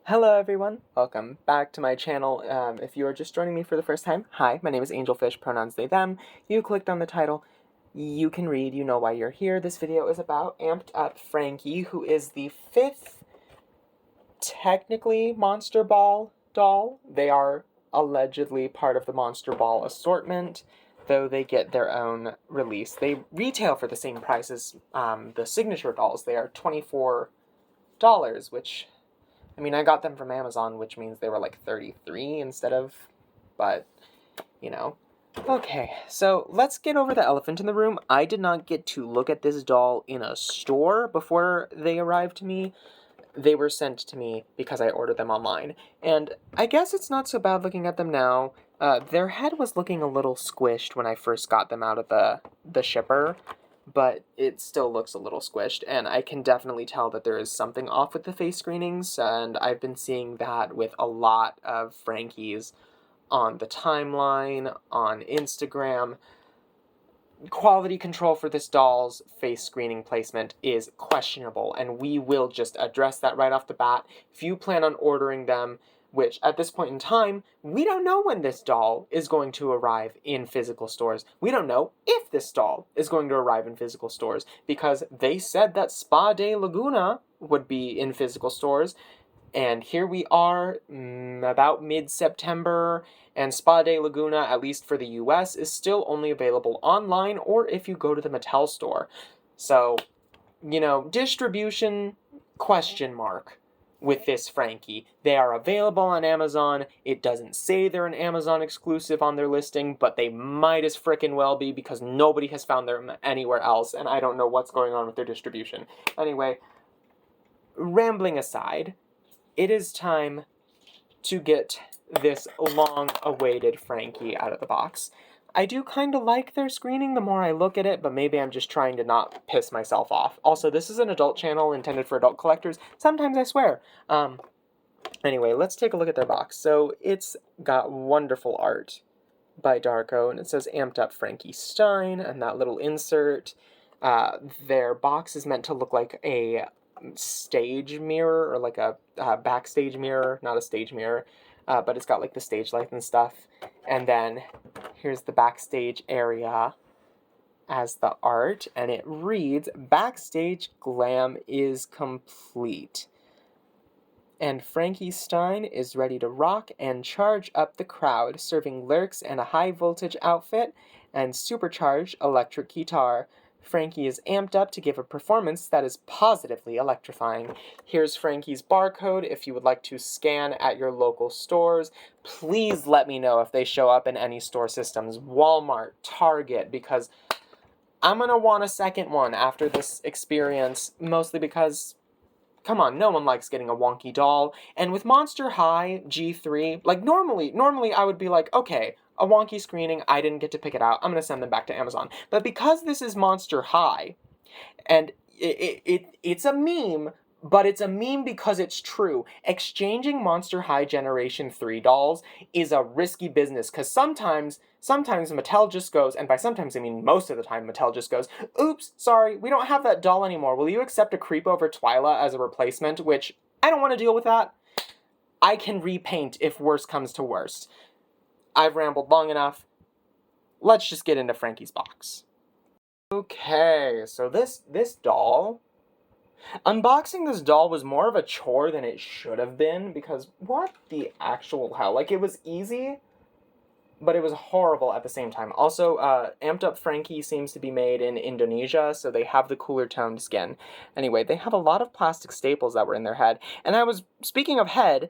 Hello everyone, welcome back to my channel. If you are just joining me for the first time, hi, my name is Angelfish, pronouns they, them. You clicked on the title, you can read, you know why you're here. This video is about Amped Up Frankie, who is the fifth, technically, Monster Ball doll. They are allegedly part of the Monster Ball assortment, though they get their own release. They retail for the same price as the signature dolls. They are $24, which... I mean, I got them from Amazon, which means they were like 33 instead of, but, you know. Okay, so let's get over the elephant in the room. I did not get to look at this doll in a store before they arrived to me. They were sent to me because I ordered them online. And I guess it's not so bad looking at them now. Their head was looking a little squished when I first got them out of the shipper, but it still looks a little squished, and I can definitely tell that there is something off with the face screenings, and I've been seeing that with a lot of Frankies on the timeline, on Instagram. Quality control for this doll's face screening placement is questionable, and we will just address that right off the bat. If you plan on ordering them, which at this point in time, we don't know when this doll is going to arrive in physical stores. We don't know if this doll is going to arrive in physical stores, because they said that Spa de Laguna would be in physical stores, and here we are, about mid-September, and Spa de Laguna, at least for the US, is still only available online or if you go to the Mattel store. So, you know, distribution, question mark with this Frankie. They are available on Amazon. It doesn't say they're an Amazon exclusive on their listing, but they might as frickin' well be because nobody has found them anywhere else, and I don't know what's going on with their distribution. Anyway, rambling aside, it is time to get this long-awaited Frankie out of the box. I do kind of like their screening the more I look at it, but maybe I'm just trying to not piss myself off. Also, this is an adult channel intended for adult collectors. Sometimes I swear. Anyway, let's take a look at their box. So it's got wonderful art by Darko, and it says Amped Up Frankie Stein, and that little insert. Their box is meant to look like a stage mirror, or like a backstage mirror, not a stage mirror, but it's got like the stage lights and stuff. And then here's the backstage area as the art, and it reads, "Backstage glam is complete. And Frankie Stein is ready to rock and charge up the crowd, serving lyrics and a high-voltage outfit and supercharged electric guitar. Frankie is amped up to give a performance that is positively electrifying. Here's Frankie's barcode if you would like to scan at your local stores. Please let me know if they show up in any store systems, Walmart, Target, because I'm going to want a second one after this experience, mostly because... come on, no one likes getting a wonky doll. And with Monster High G3, like normally I would be like, okay, a wonky screening, I didn't get to pick it out, I'm gonna send them back to Amazon. But because this is Monster High, and it's a meme, but it's a meme because it's true. Exchanging Monster High Generation 3 dolls is a risky business, because sometimes Mattel just goes, and by sometimes I mean most of the time Mattel just goes, oops, sorry, we don't have that doll anymore. Will you accept a Creep Over Twyla as a replacement? Which, I don't want to deal with that. I can repaint if worse comes to worst. I've rambled long enough. Let's just get into Frankie's box. Okay, so this doll... unboxing this doll was more of a chore than it should have been, because what the actual hell? Like, it was easy, but it was horrible at the same time. Also, Amped Up Frankie seems to be made in Indonesia, so they have the cooler toned skin. Anyway, they have a lot of plastic staples that were in their head. And speaking of head,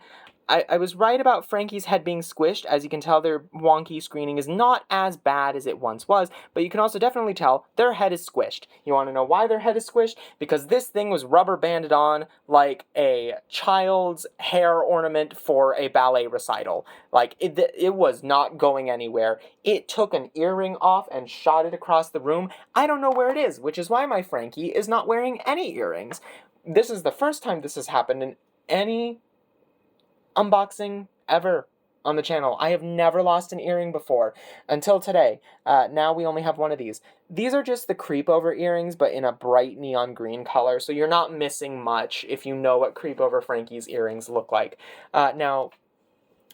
I was right about Frankie's head being squished. As you can tell, their wonky screening is not as bad as it once was, but you can also definitely tell their head is squished. You want to know why their head is squished? Because this thing was rubber banded on like a child's hair ornament for a ballet recital. Like, it was not going anywhere. It took an earring off and shot it across the room. I don't know where it is, which is why my Frankie is not wearing any earrings. This is the first time this has happened in any unboxing ever. on the channel. I have never lost an earring before until today. Now we only have one of these. These are just the creep over earrings, but in a bright neon green color, so you're not missing much if you know what creep over Frankie's earrings look like. Now,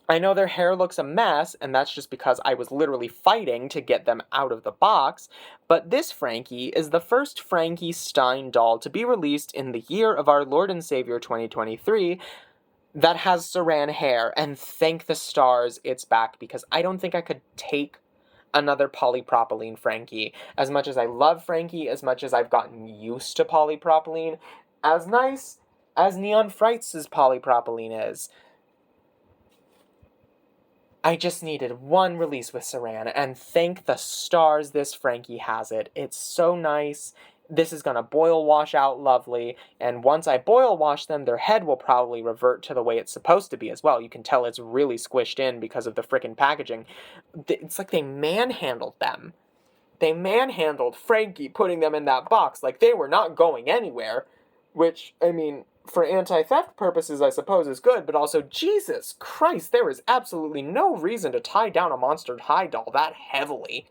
I know their hair looks a mess, and that's just because I was literally fighting to get them out of the box, but this Frankie is the first Frankie Stein doll to be released in the year of our Lord and Savior 2023 that has Saran hair, and thank the stars it's back, because I don't think I could take another polypropylene Frankie. As much as I love Frankie, as much as I've gotten used to polypropylene, as nice as Neon Frights' polypropylene is, I just needed one release with Saran, and thank the stars this Frankie has it. It's so nice. This is gonna boil wash out lovely, and once I boil wash them, their head will probably revert to the way it's supposed to be as well. You can tell it's really squished in because of the frickin' packaging. It's like they manhandled them. They manhandled Frankie, putting them in that box like they were not going anywhere, which, I mean, for anti-theft purposes, I suppose is good, but also, Jesus Christ, there is absolutely no reason to tie down a Monster High doll that heavily.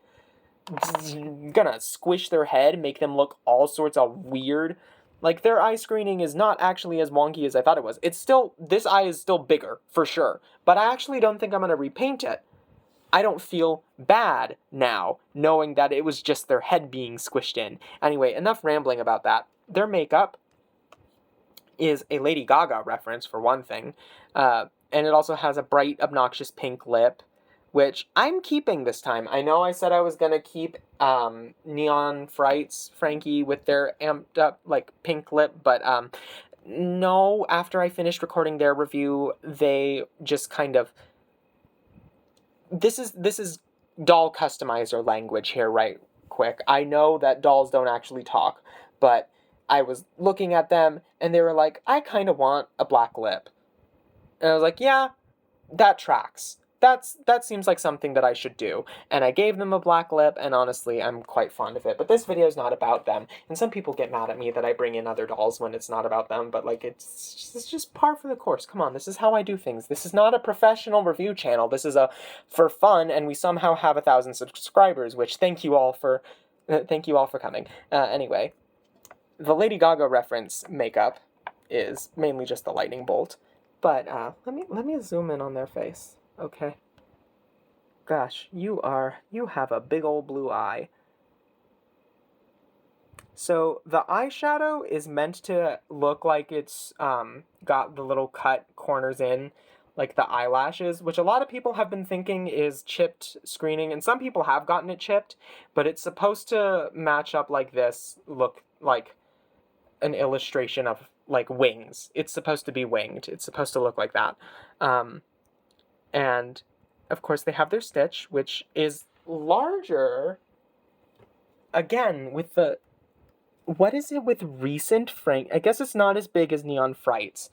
Gonna squish their head, make them look all sorts of weird. Like, their eye screening is not actually as wonky as I thought it was. It's still, this eye is still bigger, for sure, but I actually don't think I'm gonna repaint it. I don't feel bad now, knowing that it was just their head being squished in. Anyway, enough rambling about that. Their makeup is a Lady Gaga reference, for one thing. And it also has a bright, obnoxious pink lip, which I'm keeping this time. I know I said I was going to keep Neon Frights Frankie with their amped up, like, pink lip, but no, after I finished recording their review, they just kind of... This is doll customizer language here, right quick. I know that dolls don't actually talk, but I was looking at them, and they were like, I kind of want a black lip. And I was like, yeah, that tracks. That seems like something that I should do. And I gave them a black lip, and honestly, I'm quite fond of it. But this video is not about them. And some people get mad at me that I bring in other dolls when it's not about them, but, like, it's just par for the course. Come on, this is how I do things. This is not a professional review channel. This is for fun, and we somehow have 1,000 subscribers, which thank you all for coming. Anyway, the Lady Gaga reference makeup is mainly just the lightning bolt. But let me zoom in on their face. Okay. Gosh, you have a big old blue eye. So the eyeshadow is meant to look like it's got the little cut corners in, like the eyelashes, which a lot of people have been thinking is chipped screening, and some people have gotten it chipped, but it's supposed to match up like this, look like an illustration of, like, wings. It's supposed to be winged. It's supposed to look like that. And, of course, they have their stitch, which is larger, again, with the... What is it with recent I guess it's not as big as Neon Frights,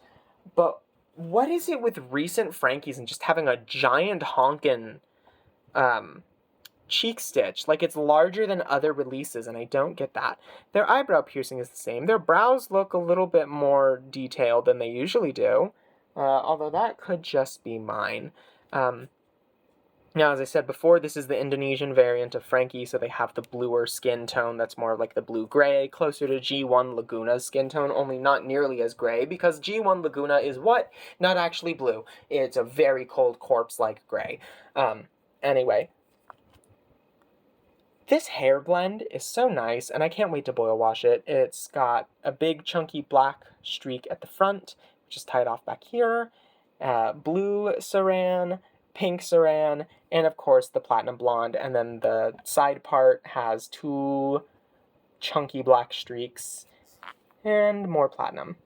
but what is it with recent Frankies and just having a giant honkin' cheek stitch? Like, it's larger than other releases, and I don't get that. Their eyebrow piercing is the same. Their brows look a little bit more detailed than they usually do, although that could just be mine. Now, as I said before, this is the Indonesian variant of Frankie, so they have the bluer skin tone that's more like the blue-gray, closer to G1 Laguna's skin tone, only not nearly as gray, because G1 Laguna is what? Not actually blue. It's a very cold corpse-like gray. Anyway, this hair blend is so nice, and I can't wait to boil wash it. It's got a big chunky black streak at the front, which is tied off back here, blue saran, pink saran, and of course the platinum blonde, and then the side part has 2 chunky black streaks, and more platinum.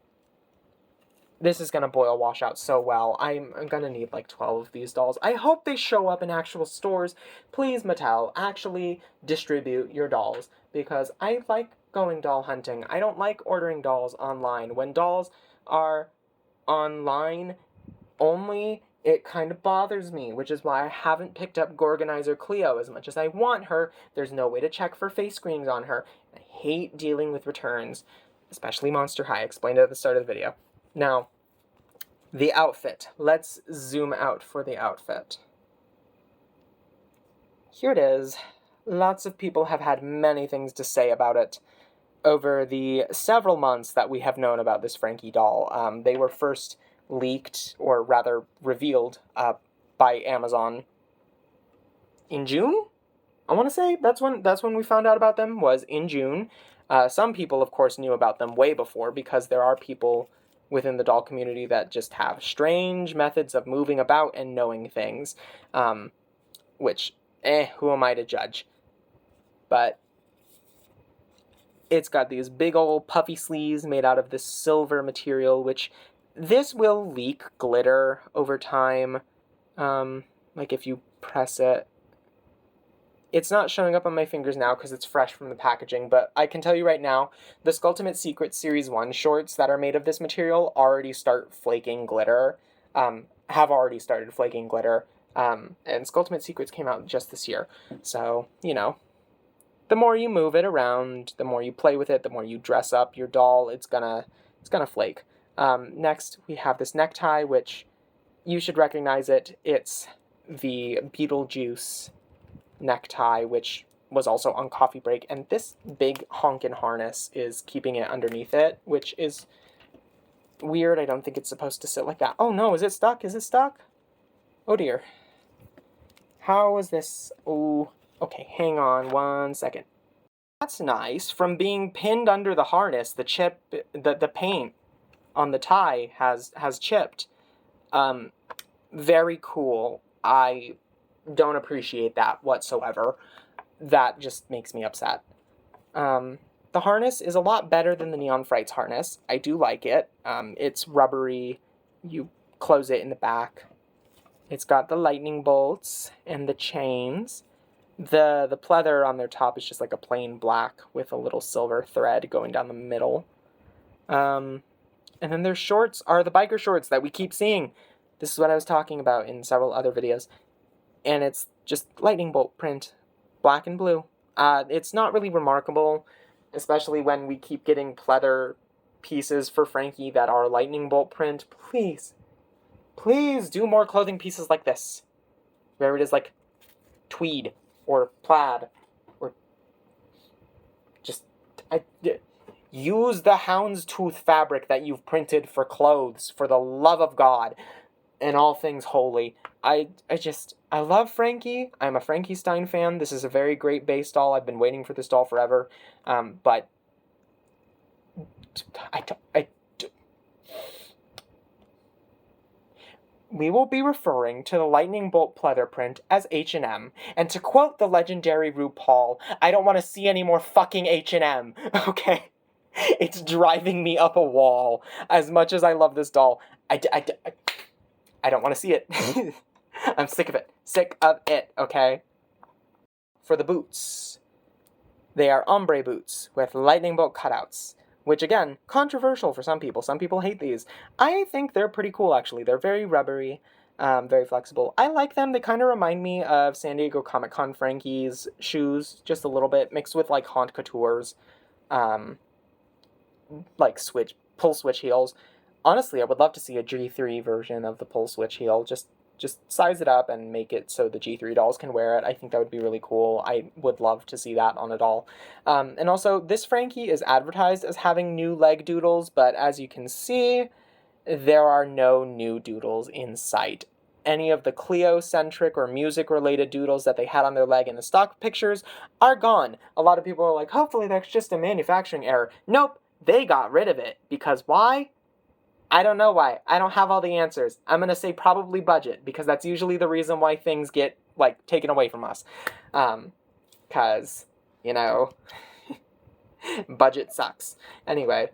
This is going to boil wash out so well. I'm going to need like 12 of these dolls. I hope they show up in actual stores. Please, Mattel, actually distribute your dolls, because I like going doll hunting. I don't like ordering dolls online. When dolls are online only, it kind of bothers me, which is why I haven't picked up Gorganizer Cleo as much as I want her. There's no way to check for face screenings on her. I hate dealing with returns, especially Monster High. I explained it at the start of the video. Now, The outfit. Let's zoom out for the outfit. Here it is. Lots of people have had many things to say about it over the several months that we have known about this Frankie doll. They were first leaked, or rather revealed, by Amazon in June? I want to say that's when we found out about them, was in June. Some people, of course, knew about them way before, because there are people within the doll community that just have strange methods of moving about and knowing things, which, who am I to judge? But it's got these big old puffy sleeves made out of this silver material, which this will leak glitter over time. Like if you press it. It's not showing up on my fingers now because it's fresh from the packaging, but I can tell you right now, the Skulltimate Secrets Series 1 shorts that are made of this material already start flaking glitter, have already started flaking glitter, and Skulltimate Secrets came out just this year. So, you know, the more you move it around, the more you play with it, the more you dress up your doll, it's gonna flake. Next, we have this necktie, which you should recognize it. It's the Beetlejuice necktie, which was also on Coffee Break, and this big honkin' harness is keeping it underneath it, which is weird. I don't think it's supposed to sit like that. Oh no, is it stuck? Is it stuck? Oh dear. How is this? Oh, okay, hang on 1 second. That's nice. From being pinned under the harness, the paint on the tie has chipped. Very cool. I don't appreciate that whatsoever. That just makes me upset. The harness is a lot better than the Neon Frights harness. I do like it. It's rubbery. You close it in the back. It's got the lightning bolts and the chains. The pleather on their top is just like a plain black with a little silver thread going down the middle. And then their shorts are the biker shorts that we keep seeing. This is what I was talking about in several other videos. And it's just lightning bolt print, black and blue. It's not really remarkable, especially when we keep getting pleather pieces for Frankie that are lightning bolt print. Please, please do more clothing pieces like this, where it is like tweed or plaid, or just use the houndstooth fabric that you've printed for clothes, for the love of God and all things holy. I love Frankie. I'm a Frankie Stein fan. This is a very great base doll. I've been waiting for this doll forever. But we will be referring to the lightning bolt pleather print as H&M. And to quote the legendary RuPaul, I don't want to see any more fucking H&M, okay? It's driving me up a wall. As much as I love this doll, I don't want to see it. I'm sick of it. Sick of it, okay? For the boots. They are ombre boots with lightning bolt cutouts, which, again, controversial for some people. Some people hate these. I think they're pretty cool, actually. They're very rubbery, very flexible. I like them. They kind of remind me of San Diego Comic-Con Frankie's shoes, just a little bit, mixed with, like, Haute Couture's, like, pull switch heels. Honestly, I would love to see a G3 version of the pull switch heel. Just size it up and make it so the G3 dolls can wear it. I think that would be really cool. I would love to see that on a doll. And also, this Frankie is advertised as having new leg doodles, but as you can see, there are no new doodles in sight. Any of the Cleo-centric or music-related doodles that they had on their leg in the stock pictures are gone. A lot of people are like, hopefully that's just a manufacturing error. Nope, they got rid of it. Because why? I don't know why. I don't have all the answers. I'm going to say probably budget, because that's usually the reason why things get, like, taken away from us. Because, you know, budget sucks. Anyway,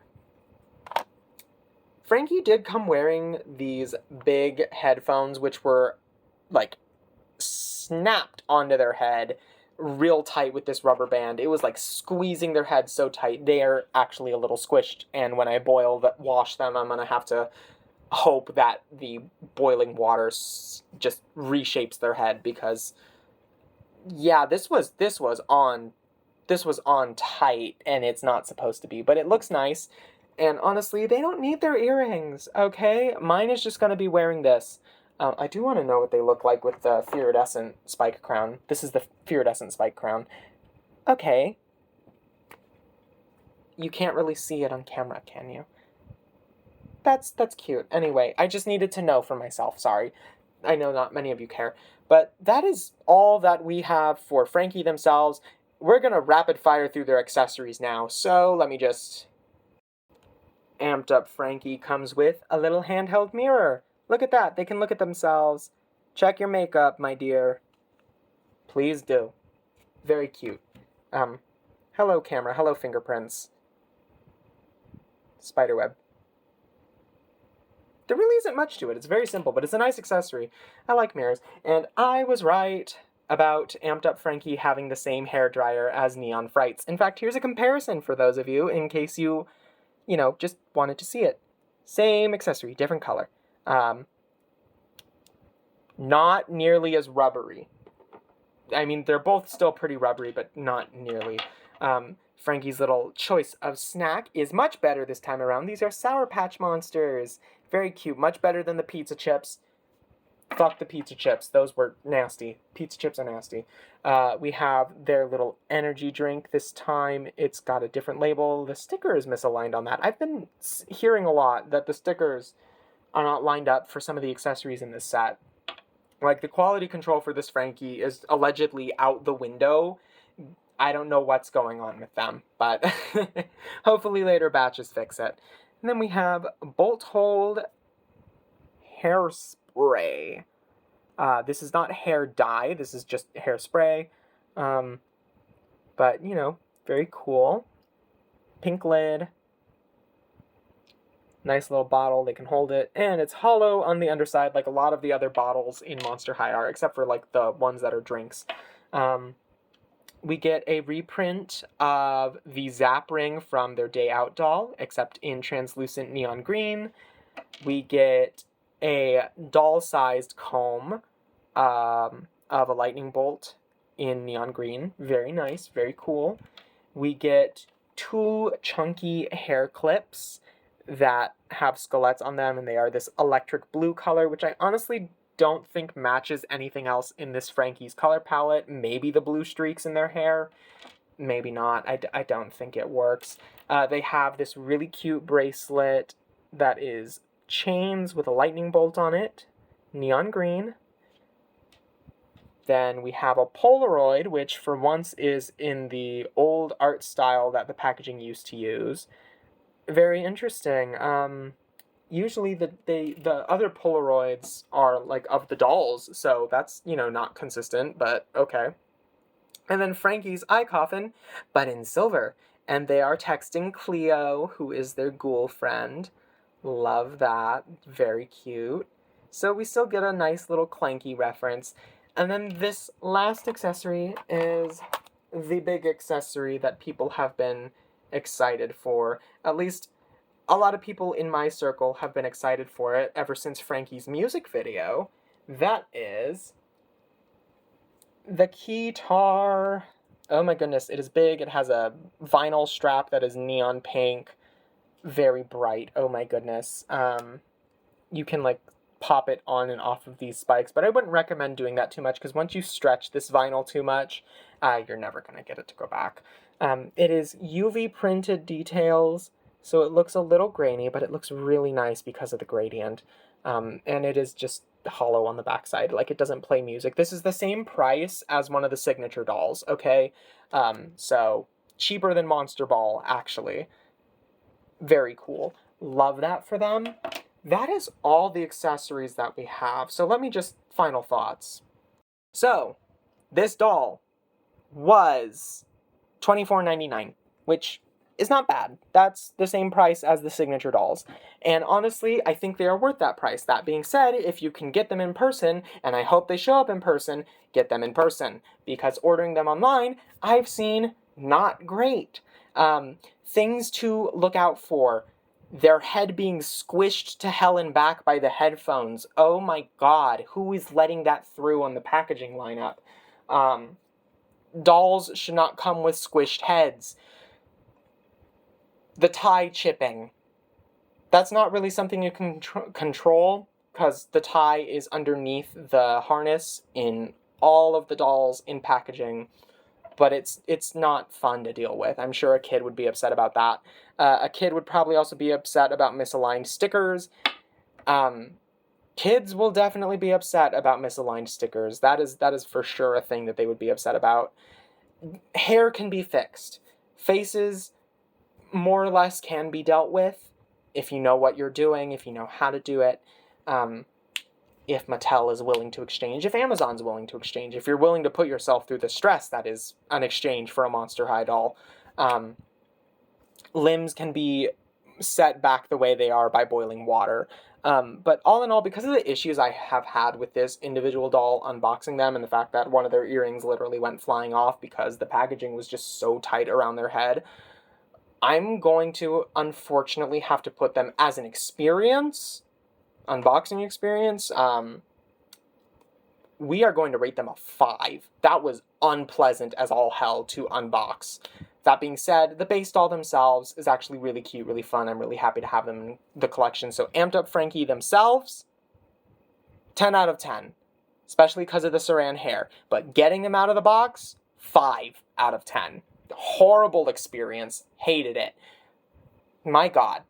Frankie did come wearing these big headphones, which were, like, snapped onto their head real tight with this rubber band. It was like squeezing their head so tight. They are actually a little squished, and when I wash them, I'm gonna have to hope that the boiling water just reshapes their head, because yeah, this was on tight, and it's not supposed to be, but it looks nice. And honestly, they don't need their earrings, okay? Mine is just going to be wearing this. I do want to know what they look like with the iridescent spike crown. This is the iridescent spike crown. Okay. You can't really see it on camera, can you? That's cute. Anyway, I just needed to know for myself, sorry. I know not many of you care. But that is all that we have for Frankie themselves. We're going to rapid fire through their accessories now, so let me just... Amped Up Frankie comes with a little handheld mirror. Look at that, they can look at themselves. Check your makeup, my dear. Please do. Very cute. Hello camera, hello fingerprints. Spiderweb. There really isn't much to it, it's very simple, but it's a nice accessory. I like mirrors. And I was right about Amped Up Frankie having the same hairdryer as Neon Frights. In fact, here's a comparison for those of you, in case you just wanted to see it. Same accessory, different color. Not nearly as rubbery. I mean, they're both still pretty rubbery, but not nearly. Frankie's little choice of snack is much better this time around. These are Sour Patch Monsters. Very cute. Much better than the pizza chips. Fuck the pizza chips. Those were nasty. Pizza chips are nasty. We have their little energy drink this time. It's got a different label. The sticker is misaligned on that. I've been hearing a lot that the stickers are not lined up for some of the accessories in this set. Like, the quality control for this Frankie is allegedly out the window. I don't know what's going on with them, but hopefully later batches fix it. And then we have Bolt Hold Hairspray. This is not hair dye, this is just hairspray. But, very cool. Pink lid. Nice little bottle, they can hold it. And it's hollow on the underside like a lot of the other bottles in Monster High are, except for like the ones that are drinks. We get a reprint of the Zap Ring from their Day Out doll, except in translucent neon green. We get a doll-sized comb of a lightning bolt in neon green. Very nice, very cool. We get 2 chunky hair clips that have skeletts on them, and they are this electric blue color, which I honestly don't think matches anything else in this Frankie's color palette. Maybe the blue streaks in their hair. Maybe not. I don't think it works. They have this really cute bracelet that is chains with a lightning bolt on it. Neon green. Then we have a Polaroid, which for once is in the old art style that the packaging used to use. Very interesting. Usually the other Polaroids are like of the dolls, so that's, not consistent, but okay. And then Frankie's eye coffin, but in silver. And they are texting Cleo, who is their ghoul friend. Love that. Very cute. So we still get a nice little Clanky reference. And then this last accessory is the big accessory that people have been excited for. At least a lot of people in my circle have been excited for it ever since Frankie's music video. That is the keytar. Oh my goodness, it is big. It has a vinyl strap that is neon pink. Very bright. Oh my goodness. You can pop it on and off of these spikes, but I wouldn't recommend doing that too much because once you stretch this vinyl too much, you're never going to get it to go back. It is UV printed details, so it looks a little grainy, but it looks really nice because of the gradient. And it is just hollow on the backside, like it doesn't play music. This is the same price as one of the signature dolls, okay? So cheaper than Monster Ball, actually. Very cool. Love that for them. That is all the accessories that we have. So let me just, final thoughts. So, this doll was $24.99, which is not bad. That's the same price as the signature dolls. And honestly, I think they are worth that price. That being said, if you can get them in person, and I hope they show up in person, get them in person. Because ordering them online, I've seen not great. Things to look out for. Their head being squished to hell and back by the headphones. Oh my god, who is letting that through on the packaging lineup? Dolls should not come with squished heads. The tie chipping. That's not really something you can control, because the tie is underneath the harness in all of the dolls in packaging, but it's not fun to deal with. I'm sure a kid would be upset about that. A kid would probably also be upset about misaligned stickers. Kids will definitely be upset about misaligned stickers. That is for sure a thing that they would be upset about. Hair can be fixed. Faces, more or less, can be dealt with if you know what you're doing, if you know how to do it. If Mattel is willing to exchange, if Amazon's willing to exchange, if you're willing to put yourself through the stress that is an exchange for a Monster High doll. Limbs can be set back the way they are by boiling water. But all in all, because of the issues I have had with this individual doll unboxing them, and the fact that one of their earrings literally went flying off because the packaging was just so tight around their head, I'm going to unfortunately have to put them as an experience, unboxing experience. We are going to rate them a 5. That was unpleasant as all hell to unbox. That being said, the base doll themselves is actually really cute, really fun. I'm really happy to have them in the collection. So Amped Up Frankie themselves, 10 out of 10. Especially because of the saran hair. But getting them out of the box, 5 out of 10. Horrible experience. Hated it. My God.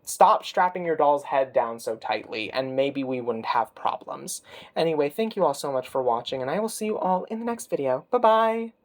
Stop strapping your doll's head down so tightly, and maybe we wouldn't have problems. Anyway, thank you all so much for watching, and I will see you all in the next video. Bye-bye!